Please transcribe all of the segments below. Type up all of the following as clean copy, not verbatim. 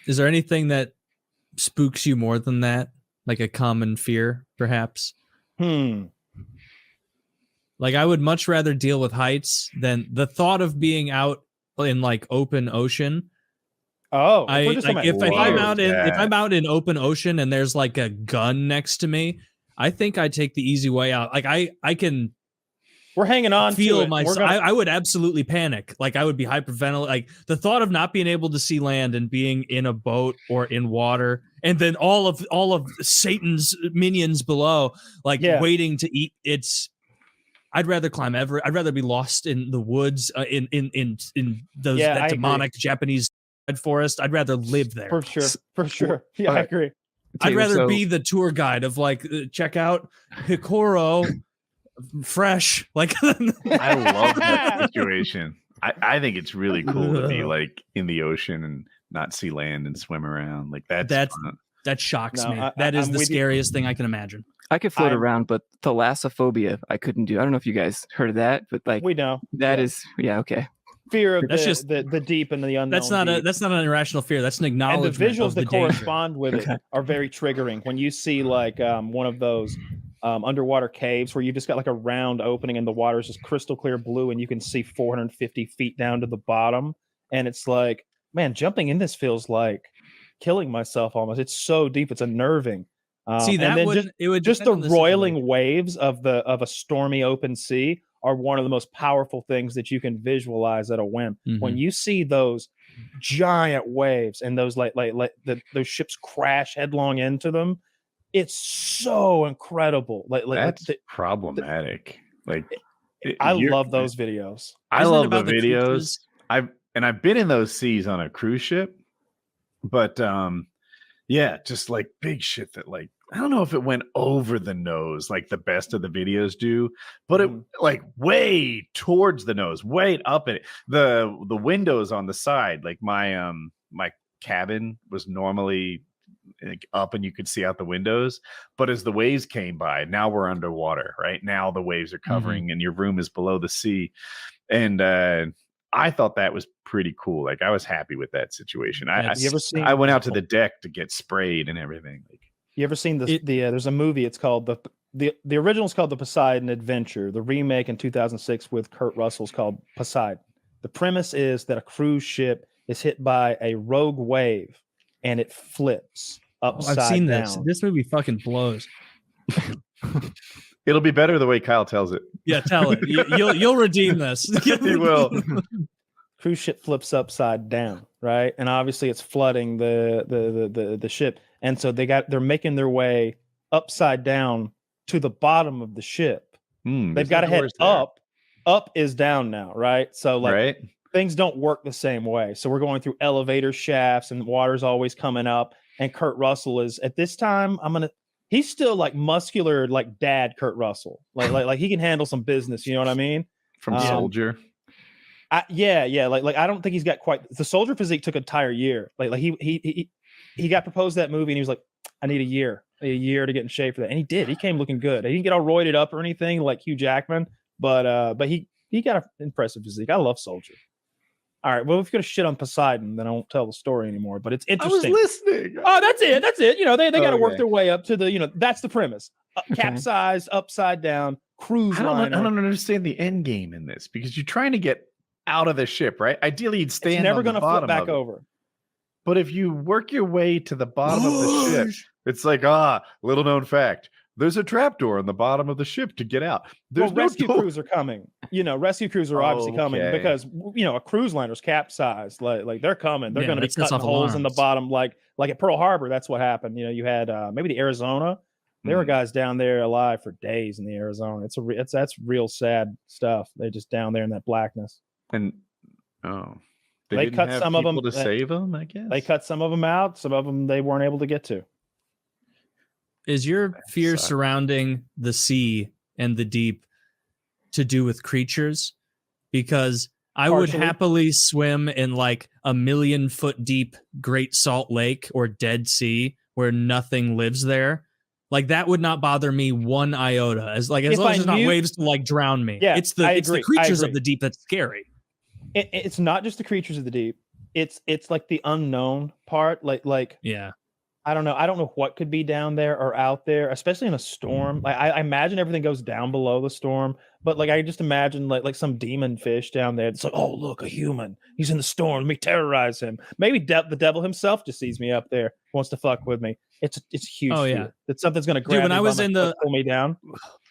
Is there anything that spooks you more than that? Like a common fear, perhaps? Like, I would much rather deal with heights than the thought of being out in like open ocean. Oh, if I'm out in open ocean and there's like a gun next to me, I think I take the easy way out. Like I can. We're hanging on. Feel myself. I would absolutely panic. Like I would be hyperventilating. Like the thought of not being able to see land and being in a boat or in water, and then all of Satan's minions below, like waiting to eat. I'd rather climb Everest. I'd rather be lost in the woods, in those that demonic Japanese forest. I'd rather live there. For sure. Yeah, I agree. I'd rather be the tour guide of like, check out Hikoro fresh. Like, I love that situation. I think it's really cool to be like in the ocean and not see land and swim around. Like that shocks me. That is the scariest thing I can imagine. I could float around, but thalassophobia I couldn't do. I don't know if you guys heard of that, but like we know that is okay. Fear of the deep and the unknown. That's not an irrational fear. That's an acknowledgement. And the visuals that correspond with it are very triggering. When you see like one of those underwater caves where you just got like a round opening and the water is just crystal clear blue and you can see 450 feet down to the bottom, and it's like, man, jumping in this feels like killing myself almost. It's so deep, it's unnerving. See, that would just the roiling waves of a stormy open sea are one of the most powerful things that you can visualize at a whim. Mm-hmm. When you see those giant waves and those those ships crash headlong into them, it's so incredible. That's problematic. I love those videos. I love the videos. I've been in those seas on a cruise ship, but just like big shit that like, I don't know if it went over the nose like the best of the videos do, but it like way towards the nose, way up in it. The windows on the side, like my cabin was normally up and you could see out the windows, but as the waves came by, now we're underwater, right? Now the waves are covering and your room is below the sea. And I thought that was pretty cool. Like I was happy with that situation. I went out to the deck to get sprayed and everything. Like, you ever seen there's a movie, it's called the original is called The Poseidon Adventure. The remake in 2006 with Kurt Russell is called Poseidon. The premise is that a cruise ship is hit by a rogue wave and it flips upside down. I've seen this. This movie fucking blows. It'll be better the way Kyle tells it. Yeah, tell it. You'll redeem this. He will. Cruise ship flips upside down, right? And obviously it's flooding the ship. And so they're making their way upside down to the bottom of the ship. They've got to head up. Up is down now, right? So like things don't work the same way. So we're going through elevator shafts and water's always coming up. And Kurt Russell is at this time, he's still like muscular, like dad Kurt Russell. Like he can handle some business, you know what I mean? From Soldier. Yeah. Like I don't think he's got quite the Soldier physique took an entire year. Like he got proposed that movie and he was like, I need a year to get in shape for that. And he did. He came looking good. He didn't get all roided up or anything like Hugh Jackman, but he got an impressive physique. I love Soldier. All right. Well, if you're gonna shit on Poseidon, then I won't tell the story anymore. But it's interesting. I was listening. Oh, that's it. You know, they got to work their way up to the. That's the premise. Capsized, upside down, cruise liner. I don't understand the end game in this because you're trying to get out of the ship, right? Ideally, you'd stand. It's never going to flip back over. But if you work your way to the bottom of the ship, it's like little known fact. There's a trapdoor in the bottom of the ship to get out. Rescue crews are coming. Rescue crews are obviously coming because a cruise liner's capsized. Like they're coming. They're going to be cutting holes in the bottom, like at Pearl Harbor. That's what happened. You had maybe the Arizona. There were guys down there alive for days in the Arizona. That's real sad stuff. They're just down there in that blackness. And they cut some of them to save them. I guess they cut some of them out. Some of them they weren't able to get to. Is your fear surrounding the sea and the deep to do with creatures? Because I would happily swim in like a 1,000,000-foot deep Great Salt Lake or Dead Sea where nothing lives there. Like that would not bother me one iota. As long as there's not waves to like drown me. Yeah, it's the creatures of the deep that's scary. It's not just the creatures of the deep. it's like the unknown part. Like Yeah. I don't know. I don't know what could be down there or out there, especially in a storm. Like I imagine everything goes down below the storm, but like I just imagine like some demon fish down there. It's like, oh look, a human. He's in the storm. Let me terrorize him. Maybe the devil himself just sees me up there, wants to fuck with me. It's huge. Oh, yeah. fear that something's gonna grab when me I by was my in foot, pull me down.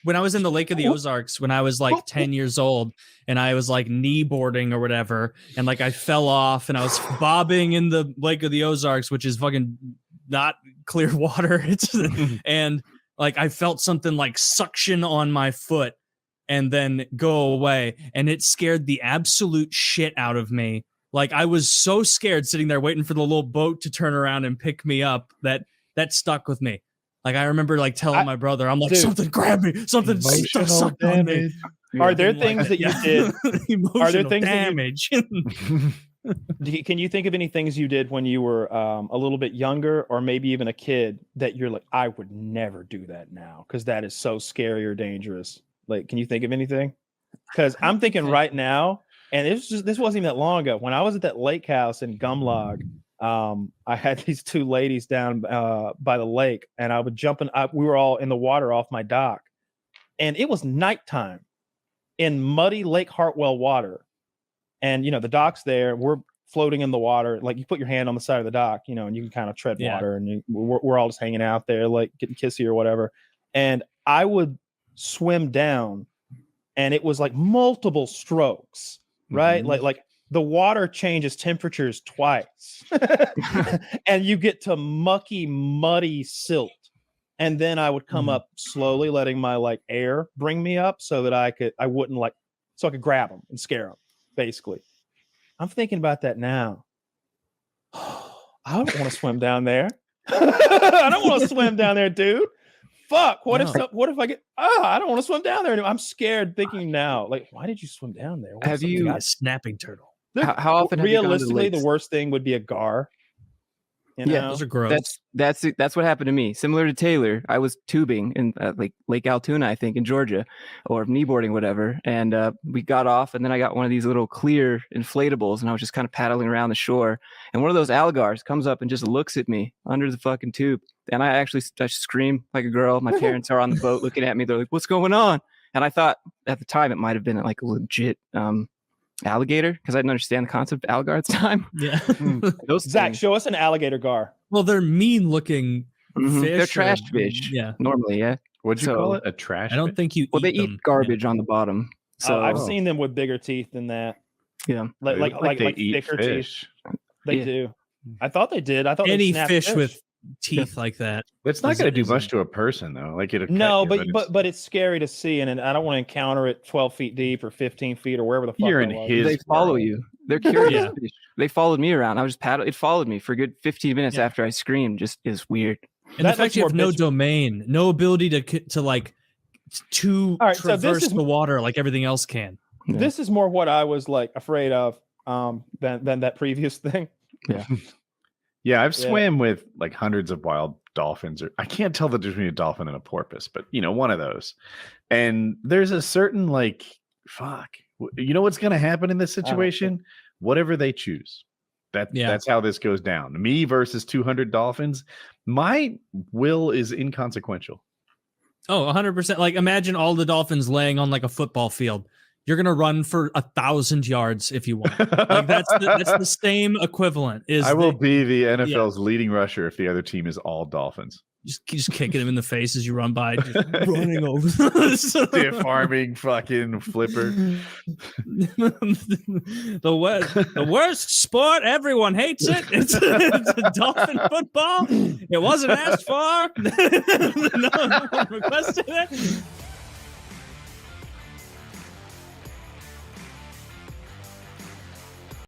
When I was in the Lake of the Ozarks, when I was like 10 years old, and I was like knee boarding or whatever, and like I fell off and I was bobbing in the Lake of the Ozarks, which is fucking not clear water. And like I felt something like suction on my foot and then go away, and it scared the absolute shit out of me. Like I was so scared sitting there waiting for the little boat to turn around and pick me up that stuck with me. Like I remember like telling my brother, I'm like, dude, something grabbed me, something sucked on me. Are there things that you did? Are there things damage? Can you think of any things you did when you were a little bit younger, or maybe even a kid, that you're like, I would never do that now because that is so scary or dangerous? Like, can you think of anything? Because I'm thinking right now, and this wasn't even that long ago. When I was at that lake house in Gumlog, I had these two ladies down by the lake, and I would jump in. We were all in the water off my dock, and it was nighttime in muddy Lake Hartwell water. And, the dock's there. We're floating in the water. Like you put your hand on the side of the dock, and you can kind of tread water, and we're all just hanging out there, like getting kissy or whatever. And I would swim down, and it was like multiple strokes, right? Mm-hmm. Like the water changes temperatures twice and you get to mucky, muddy silt. And then I would come up slowly, letting my like air bring me up so that I could grab them and scare them. Basically, I'm thinking about that now. I don't want to swim down there. I don't want to swim down there, dude. Fuck. What if I get? I don't want to swim down there anymore. I'm scared thinking now. Like, why did you swim down there? Have you got a snapping turtle? How often? Have you gone to realistically, the the worst thing would be a gar. Yeah, those are gross. That's what happened to me. Similar to Taylor, I was tubing in like Lake Altoona, I think, in Georgia, or kneeboarding, whatever. And we got off, and then I got one of these little clear inflatables, and I was just kind of paddling around the shore. And one of those alligars comes up and just looks at me under the fucking tube. And I scream like a girl. My parents are on the boat looking at me. They're like, "What's going on?" And I thought at the time it might have been like a legit alligator, because I didn't understand the concept of alligator at the time. Yeah. Those Zach, things, show us an alligator gar. Well, they're mean looking fish. they're trash fish. Yeah. Normally, yeah. What'd you call it? A trash? I don't fish? think you. Well, they eat them. eat garbage on the bottom. So I've seen them with bigger teeth than that. Yeah, They look Like they eat thicker fish. teeth. They do. I thought they did. I thought they any snapped fish with teeth like that. It's not going to do much to a person, though. Like it'll No, cut you, but it's scary to see, and I don't want to encounter it 12 feet deep or 15 feet or wherever the fuck You're I in was. his they follow world. you. They're curious. Yeah. fish. They followed me around. I was just paddling. It followed me for a good 15 minutes Yeah. after I screamed. Just is weird. And That the fact looks you have more no bitch- domain, no ability to like All right, so this traverse is- the water like everything else can. Yeah. This is more what I was like afraid of than that previous thing. Yeah, I've Yeah. swam with like hundreds of wild dolphins. I can't tell the difference between a dolphin and a porpoise, but one of those. And there's a certain like, fuck. You know what's going to happen in this situation? Whatever they choose. That's how this goes down. Me versus 200 dolphins. My will is inconsequential. Oh, 100%. Like imagine all the dolphins laying on like a football field. You're gonna run for 1,000 yards if you want. Like that's the same equivalent. I will be the NFL's leading rusher if the other team is all dolphins. Just kicking him in the face as you run by, just running over. Stiff arming fucking flipper. The worst sport, everyone hates it. It's dolphin football. It wasn't asked for. No one requested it.